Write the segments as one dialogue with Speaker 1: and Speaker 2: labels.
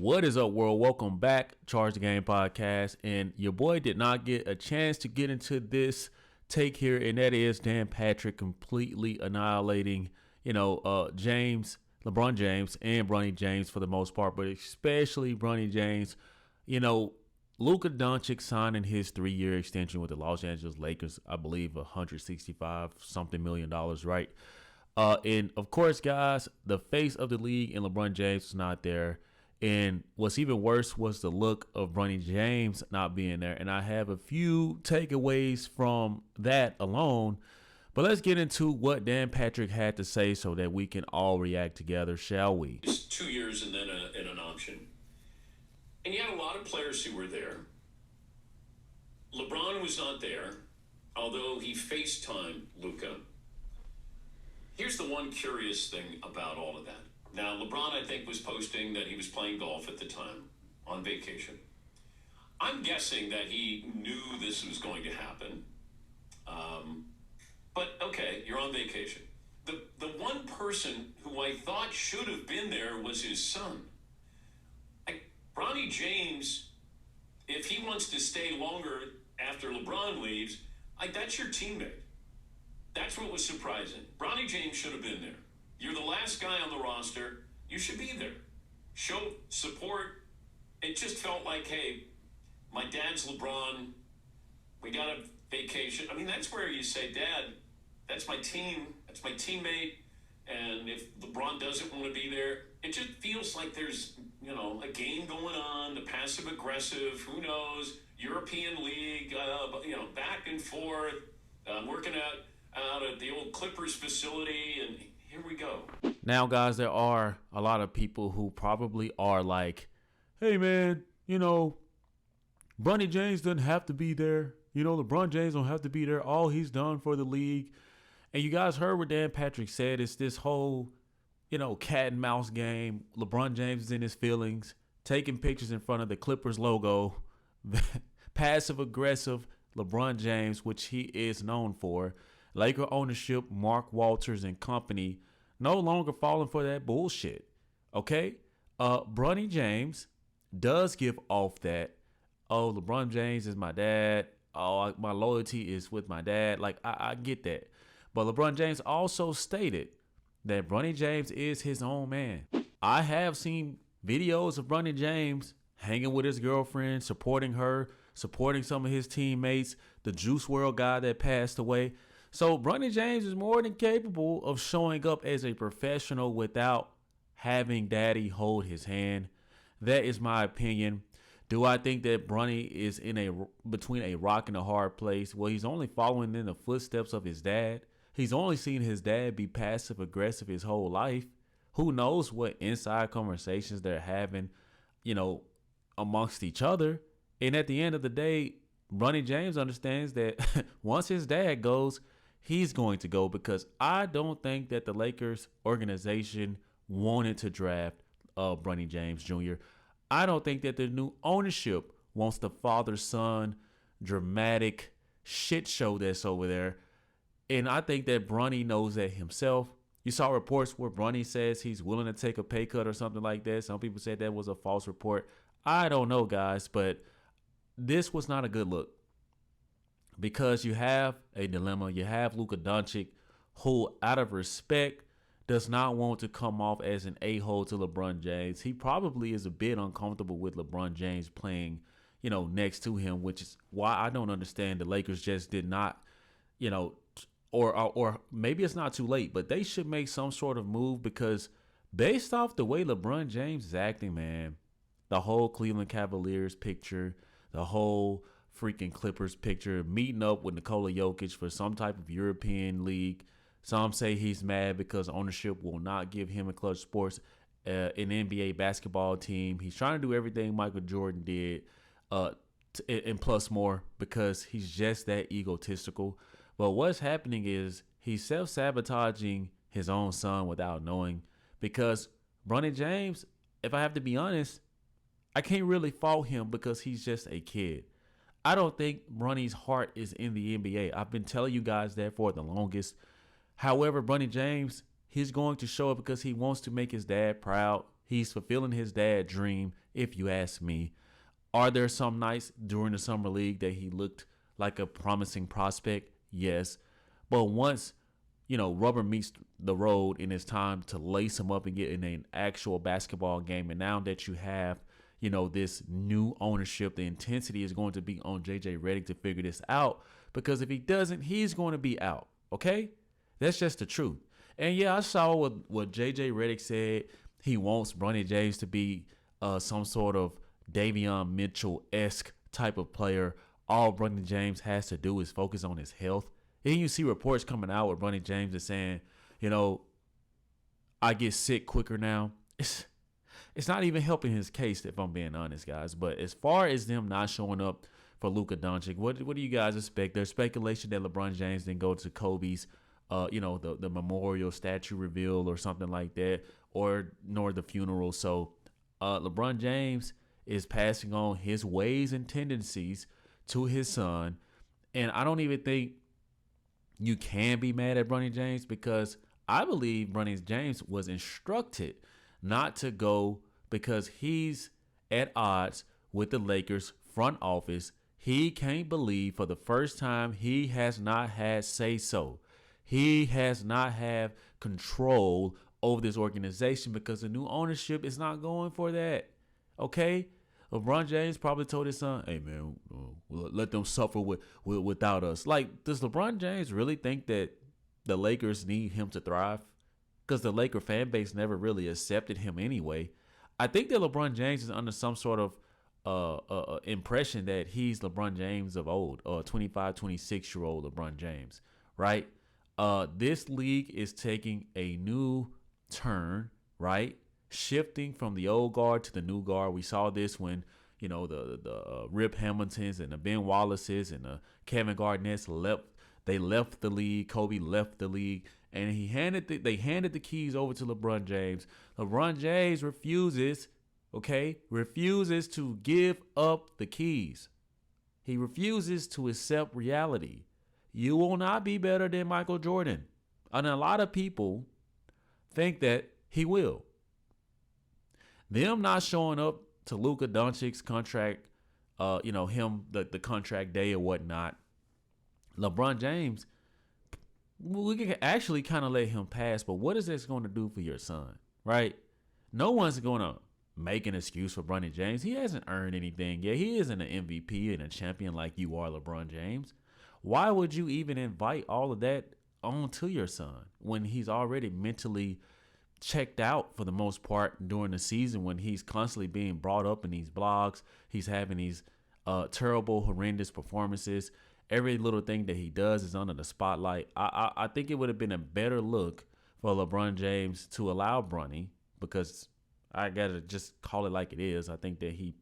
Speaker 1: What is up, world? Welcome back, Charge the Game podcast. And your boy did not get a chance to get into this take here, and that is Dan Patrick completely annihilating, LeBron James and Bronny James for the most part, but especially Bronny James. Luka Doncic signing his 3-year extension with the Los Angeles Lakers, I believe $165 million, right? And of course, guys, the face of the league and LeBron James is not there. And what's even worse was the look of Bronny James not being there. And I have a few takeaways from that alone. But let's get into what Dan Patrick had to say so that we can all react together, shall we?
Speaker 2: It's 2 years and then an option. And you had a lot of players who were there. LeBron was not there, although he FaceTimed Luka. Here's the one curious thing about all of that. Now, LeBron, I think, was posting that he was playing golf at the time on vacation. I'm guessing that he knew this was going to happen. But, okay, you're on vacation. The one person who I thought should have been there was his son. Bronny James, if he wants to stay longer after LeBron leaves, that's your teammate. That's what was surprising. Bronny James should have been there. You're the last guy on the roster. You should be there. Show support. It just felt like, hey, my dad's LeBron. We got a vacation. I mean, that's where you say, Dad, that's my team. That's my teammate. And if LeBron doesn't want to be there, it just feels like there's, a game going on, the passive aggressive, who knows, European League, back and forth, working out at the old Clippers facility, and here we go.
Speaker 1: Now, guys, there are a lot of people who probably are like, hey, man, Bronny James doesn't have to be there. LeBron James don't have to be there. All he's done for the league. And you guys heard what Dan Patrick said. It's this whole, cat and mouse game. LeBron James is in his feelings, taking pictures in front of the Clippers logo. Passive aggressive LeBron James, which he is known for. Laker ownership, Mark Walters and company, no longer falling for that bullshit. Okay? Bronny James does give off that, oh, LeBron James is my dad. Oh, my loyalty is with my dad. Like, I get that. But LeBron James also stated that Bronny James is his own man. I have seen videos of Bronny James hanging with his girlfriend, supporting her, supporting some of his teammates, the Juice WRLD guy that passed away. So Bronny James is more than capable of showing up as a professional without having daddy hold his hand. That is my opinion. Do I think that Bronny is between a rock and a hard place? Well, he's only following in the footsteps of his dad. He's only seen his dad be passive aggressive his whole life. Who knows what inside conversations they're having, amongst each other. And at the end of the day, Bronny James understands that once his dad goes, he's going to go, because I don't think that the Lakers organization wanted to draft Bronny James Jr. I don't think that the new ownership wants the father-son dramatic shit show that's over there. And I think that Bronny knows that himself. You saw reports where Bronny says he's willing to take a pay cut or something like that. Some people said that was a false report. I don't know, guys, but this was not a good look, because you have a dilemma. You have Luka Doncic, who, out of respect, does not want to come off as an a-hole to LeBron James. He probably is a bit uncomfortable with LeBron James playing, next to him, which is why I don't understand the Lakers just did not, or maybe it's not too late, but they should make some sort of move, because based off the way LeBron James is acting, man, the whole Cleveland Cavaliers picture, the whole freaking Clippers picture, meeting up with Nikola Jokic for some type of European league. Some say he's mad because ownership will not give him and Clutch Sports an NBA basketball team. He's trying to do everything Michael Jordan did, and plus more, because he's just that egotistical. But what's happening is he's self-sabotaging his own son without knowing, because Bronny James, if I have to be honest, I can't really fault him, because he's just a kid. I don't think Bronny's heart is in the NBA. I've been telling you guys that for the longest. However, Bronny James, he's going to show up because he wants to make his dad proud. He's fulfilling his dad's dream. if you ask me. Are there some nights during the summer league that he looked like a promising prospect? Yes. But once, rubber meets the road and it's time to lace him up and get in an actual basketball game, and now that you have, this new ownership, the intensity is going to be on JJ Redick to figure this out, because if he doesn't, he's going to be out. Okay? That's just the truth. And yeah, I saw what JJ Redick said. He wants Bronny James to be some sort of Davion Mitchell-esque type of player. All Bronny James has to do is focus on his health. And you see reports coming out where Bronny James is saying, I get sick quicker now. It's not even helping his case, if I'm being honest, guys. But as far as them not showing up for Luka Doncic, what do you guys expect? There's speculation that LeBron James didn't go to Kobe's, the memorial statue reveal or something like that, nor the funeral. So LeBron James is passing on his ways and tendencies to his son. And I don't even think you can be mad at Bronny James, because I believe Bronny James was instructed not to go because he's at odds with the Lakers front office. He can't believe for the first time he has not had say-so. He has not had control over this organization because the new ownership is not going for that. Okay? LeBron James probably told his son, hey, man, let them suffer without us. Like, does LeBron James really think that the Lakers need him to thrive? Because the Laker fan base never really accepted him anyway. I think that LeBron James is under some sort of impression that he's LeBron James of old, 25, 26-year-old LeBron James, right? This league is taking a new turn, right? Shifting from the old guard to the new guard. We saw this when, the Rip Hamiltons and the Ben Wallaces and the Kevin Garnett's left. They left the league. Kobe left the league, and they handed the keys over to LeBron James. LeBron James refuses to give up the keys. He refuses to accept reality. You will not be better than Michael Jordan. And a lot of people think that he will. Them not showing up to Luka Doncic's contract, the contract day or whatnot. LeBron James, we can actually kind of let him pass, but what is this going to do for your son, right? No one's going to make an excuse for Bronny James. He hasn't earned anything yet. He isn't an MVP and a champion like you are, LeBron James. Why would you even invite all of that onto your son when he's already mentally checked out for the most part during the season, when he's constantly being brought up in these blogs? He's having these terrible, horrendous performances. Every little thing that he does is under the spotlight. I think it would have been a better look for LeBron James to allow Bronny, because I got to just call it like it is. I think that he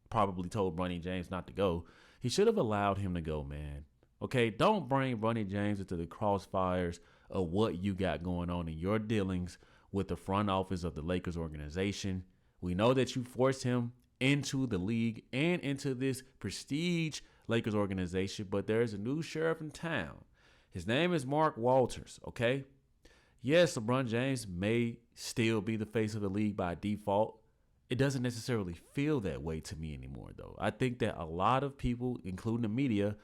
Speaker 1: probably told Bronny James not to go. He should have allowed him to go, man. Okay, don't bring Bronny James into the crossfires of what you got going on in your dealings with the front office of the Lakers organization. We know that you forced him into the league and into this prestige Lakers organization, but there's a new sheriff in town. His name is Mark Walters, okay? Yes, LeBron James may still be the face of the league by default. It doesn't necessarily feel that way to me anymore, though. I think that a lot of people, including the media,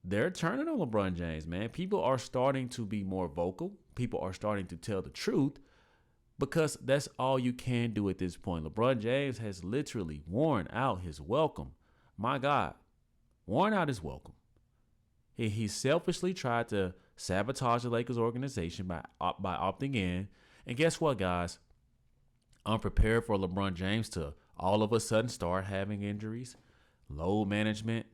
Speaker 1: they're turning on LeBron James, man. People are starting to be more vocal. People are starting to tell the truth, because that's all you can do at this point. LeBron James has literally worn out his welcome. My God, worn out his welcome. He selfishly tried to sabotage the Lakers organization by opting in. And guess what, guys? I'm prepared for LeBron James to all of a sudden start having injuries, load management,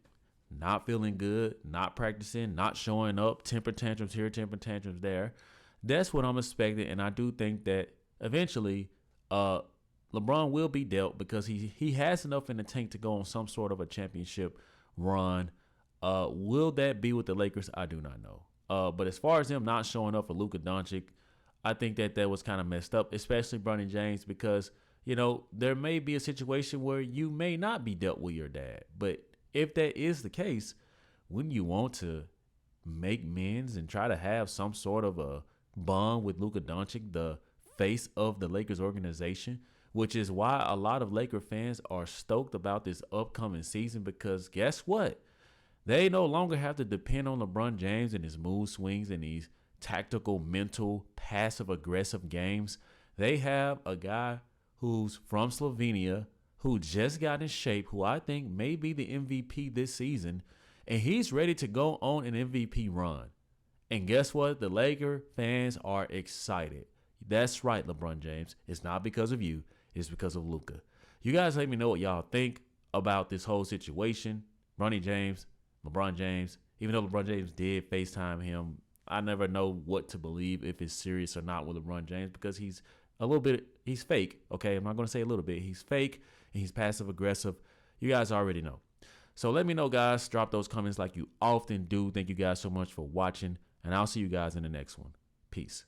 Speaker 1: not feeling good, not practicing, not showing up, temper tantrums here, temper tantrums there. That's what I'm expecting, and I do think that eventually LeBron will be dealt, because he has enough in the tank to go on some sort of a championship run. Will that be with the Lakers? I do not know. But as far as him not showing up for Luka Doncic, I think that was kind of messed up, especially Bronny James, because, there may be a situation where you may not be dealt with your dad. But if that is the case, wouldn't you want to make amends and try to have some sort of a bond with Luka Doncic, the face of the Lakers organization? which is why a lot of Laker fans are stoked about this upcoming season, because guess what? They no longer have to depend on LeBron James and his mood swings and these tactical, mental, passive-aggressive games. They have a guy who's from Slovenia, who just got in shape, who I think may be the MVP this season, and he's ready to go on an MVP run. And guess what? The Laker fans are excited. That's right, LeBron James. It's not because of you. It's because of Luka. You guys let me know what y'all think about this whole situation. Bronny James, LeBron James, even though LeBron James did FaceTime him, I never know what to believe, if it's serious or not with LeBron James, because he's fake. Okay, I'm not going to say a little bit. He's fake and he's passive aggressive. You guys already know. So let me know, guys. Drop those comments like you often do. Thank you guys so much for watching, and I'll see you guys in the next one. Peace.